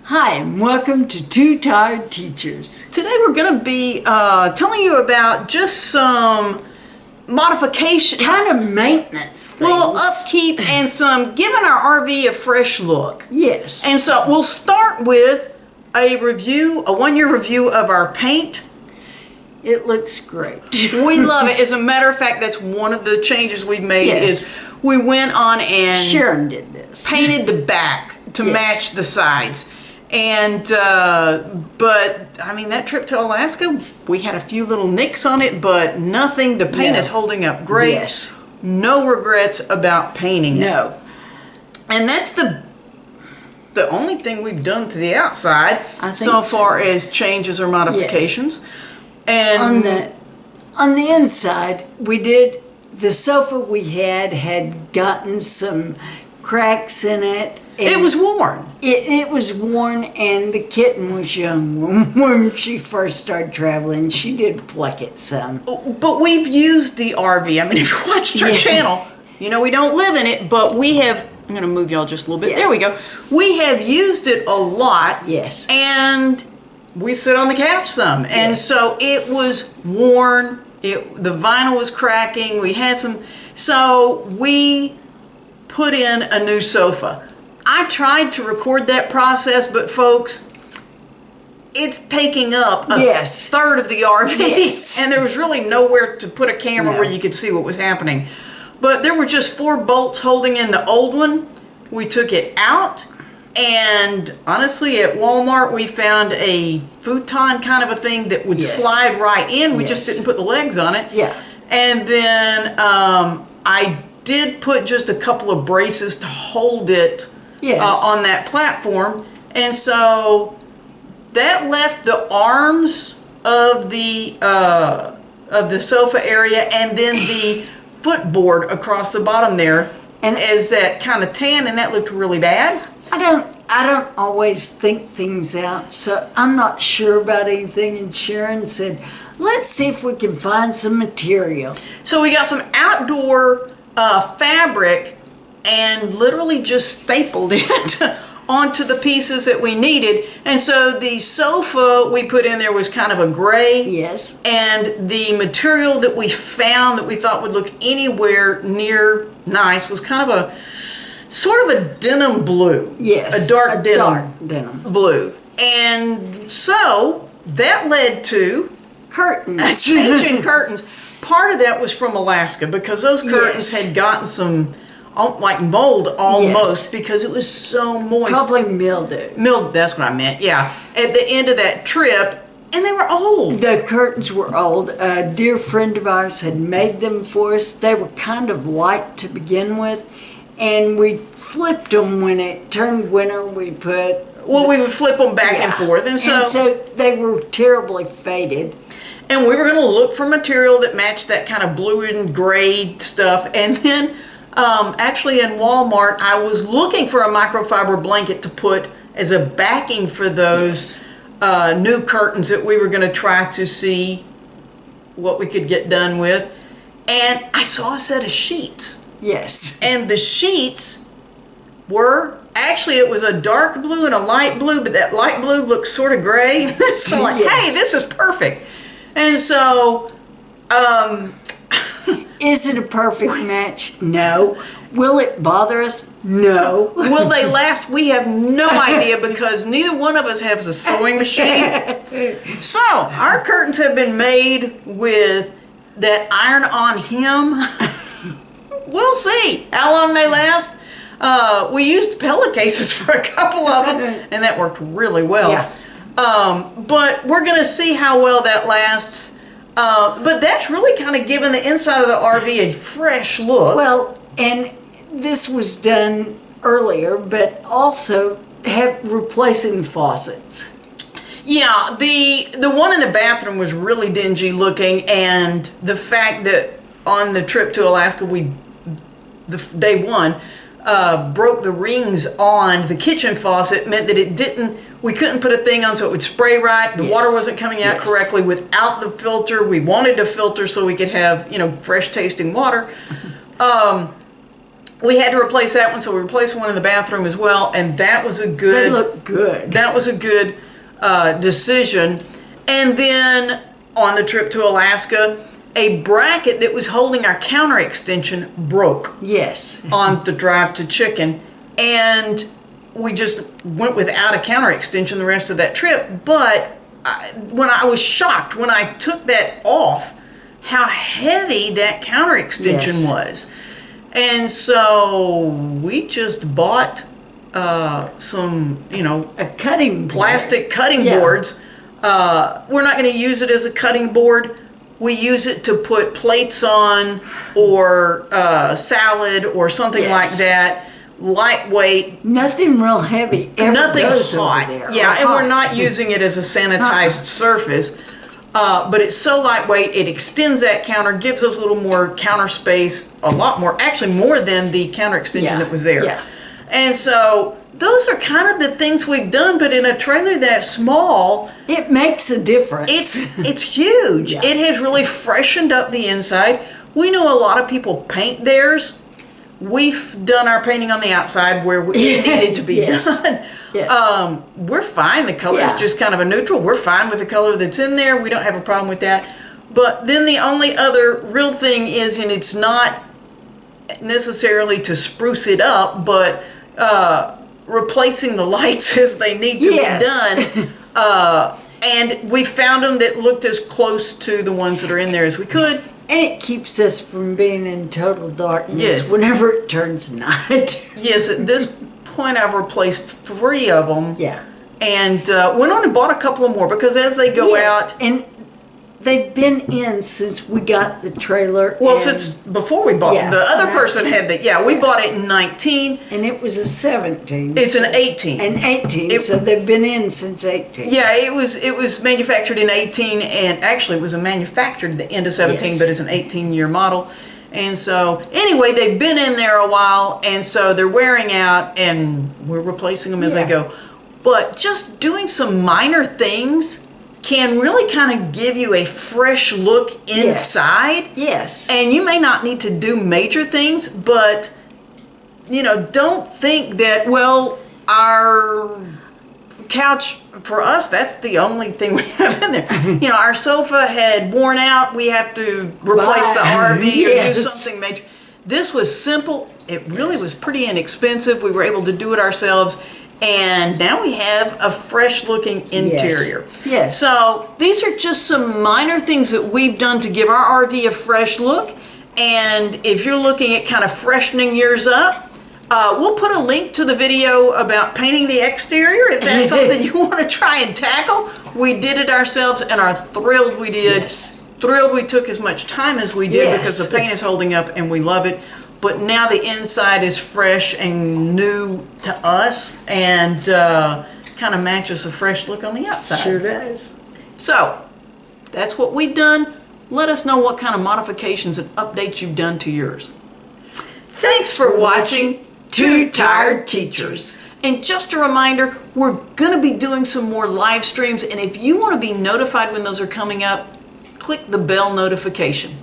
Hi, and welcome to Two Tired Teachers. Today we're going to be telling you about just some modification, Kind of maintenance things. well, upkeep, and some giving our RV a fresh look. Yes. And so we'll start with a review, a one-year review of our paint. It looks great. We love it. As a matter of fact, that's one of the changes we've made. Yes. Is we went on and Sharon did this. painted the back to Yes. match the sides. And but I mean, that trip to Alaska, we had a few little nicks on it, but nothing. The paint No. is holding up great. Yes. No regrets about painting it. No. And that's the only thing we've done to the outside I think so so. far as changes or modifications. And On the inside, we did, the sofa we had gotten some cracks in it. it and was worn. It was worn, and the kitten was young when she first started traveling. She did pluck it some. But we've used the RV. I mean, if you watched our Yeah. channel, you know we don't live in it, but we have. I'm going to move y'all just a little bit. Yeah. There we go. We have used it a lot. Yes. And we sit on the couch some, and Yes. so it was worn. The vinyl was cracking. We had some, so we put in a new sofa. I tried to record that process, but folks, it's taking up a Yes. third of the RV, Yes. and there was really nowhere to put a camera No. where you could see what was happening. But there were just 4 bolts holding in the old one. We took it out, and honestly, at Walmart, we found a futon kind of a thing that would Yes. slide right in. We just Yes. didn't put the legs on it. Yeah. And then I did put just a couple of braces to hold it Yes. on that platform. And so that left the arms of the sofa area and then the footboard across the bottom there, and as that kind of tan, and that looked really bad. I don't always think things out, so I'm not sure about anything. And Sharon said, let's see if we can find some material. So we got some outdoor fabric and literally just stapled it onto the pieces that we needed. And so the sofa we put in there was kind of a gray. Yes. And the material that we found that we thought would look anywhere near nice was kind of a sort of a denim blue. Yes. A dark denim denim. blue. And so that led to a Curtains. change in curtains. Part of that was from Alaska because those curtains Yes. had gotten some like mold almost Yes. because it was so moist. Probably mildew. Mildew, that's what I meant, yeah. At the end of that trip, and they were old. The curtains were old. A dear friend of ours had made them for us. They were kind of light to begin with, and we flipped them when it turned winter. We put Well, we would flip them back and forth, and so they were terribly faded. and we were going to look for material that matched that kind of blue and gray stuff. And then actually in Walmart, I was looking for a microfiber blanket to put as a backing for those new curtains that we were going to try to see what we could get done with. And I saw a set of sheets. Yes. And the sheets were, actually it was a dark blue and a light blue, but that light blue looked sort of gray. So I'm like, Yes. hey, this is perfect. And so, Is it a perfect match? No. Will it bother us? No. will they last? We have no idea because neither one of us has a sewing machine. So, our curtains have been made with that iron-on hem. We'll see how long they last. We used pillowcases for a couple of them, and that worked really well. Yeah. But we're going to see how well that lasts. But that's really kind of giving the inside of the RV a fresh look. Well, and this was done earlier, but also replacing faucets. Yeah, the one in the bathroom was really dingy looking, and the fact that on the trip to Alaska, day one, broke the rings on the kitchen faucet meant that we couldn't put a thing on so it would spray right. The water wasn't coming out correctly without the filter. We wanted a filter so we could have, fresh tasting water. we had to replace that one, so we replaced one in the bathroom as well, and that was a good. They look good. That was a good decision. And then on the trip to Alaska, a bracket that was holding our counter extension broke. Yes. On the drive to Chicken, and we just went without a counter extension the rest of that trip. But when I was shocked when I took that off, how heavy that counter extension was. And so we just bought some, a cutting plastic cutting boards. We're not going to use it as a cutting board. We use it to put plates on, or salad or something like that. Lightweight. Nothing real heavy. Nothing goes hot. over there. Yeah, and we're not using it as a sanitized surface. But it's so lightweight, it extends that counter, gives us a little more counter space, a lot more, actually more than the counter extension that was there. Yeah. And so those are kind of the things we've done, but in a trailer that small, it makes a difference. It's huge. Yeah. It has really freshened up the inside. We know a lot of people paint theirs. We've done our painting on the outside where it needed to be done. Yes. We're fine. The color is just kind of a neutral. We're fine with the color that's in there. We don't have a problem with that. But then the only other real thing is, and it's not necessarily to spruce it up, but replacing the lights as they need to be done. And we found them that looked as close to the ones that are in there as we could. And it keeps us from being in total darkness whenever it turns night. Yes, at this point I've replaced 3 of them. Yeah. And went on and bought a couple of more, because as they go out. And they've been in since we got the trailer. Well, since before we bought it. The other person had that. We bought it in 19. And it was a 17. It's an 18. An 18, so they've been in since 18. Yeah, it was manufactured in 18, and actually it was manufactured at the end of 17, but it's an 18-year model. And so, anyway, they've been in there a while, and so they're wearing out, and we're replacing them as they go. But just doing some minor things can really kind of give you a fresh look inside. Yes. And you may not need to do major things, but, don't think that, well, our couch, for us, that's the only thing we have in there. Our sofa had worn out. We have to replace the RV or do something major. This was simple. It really was pretty inexpensive. We were able to do it ourselves. And now we have a fresh looking interior. Yes. So these are just some minor things that we've done to give our RV a fresh look. And if you're looking at kind of freshening yours up, we'll put a link to the video about painting the exterior if that's something you want to try and tackle. We did it ourselves and are thrilled we did. Yes. Thrilled we took as much time as we did because the paint is holding up and we love it. But now the inside is fresh and new to us, and kind of matches a fresh look on the outside. Sure does. So that's what we've done. Let us know what kind of modifications and updates you've done to yours. Thanks for watching Two Tired Teachers. And just a reminder, we're going to be doing some more live streams, and if you want to be notified when those are coming up, click the bell notification.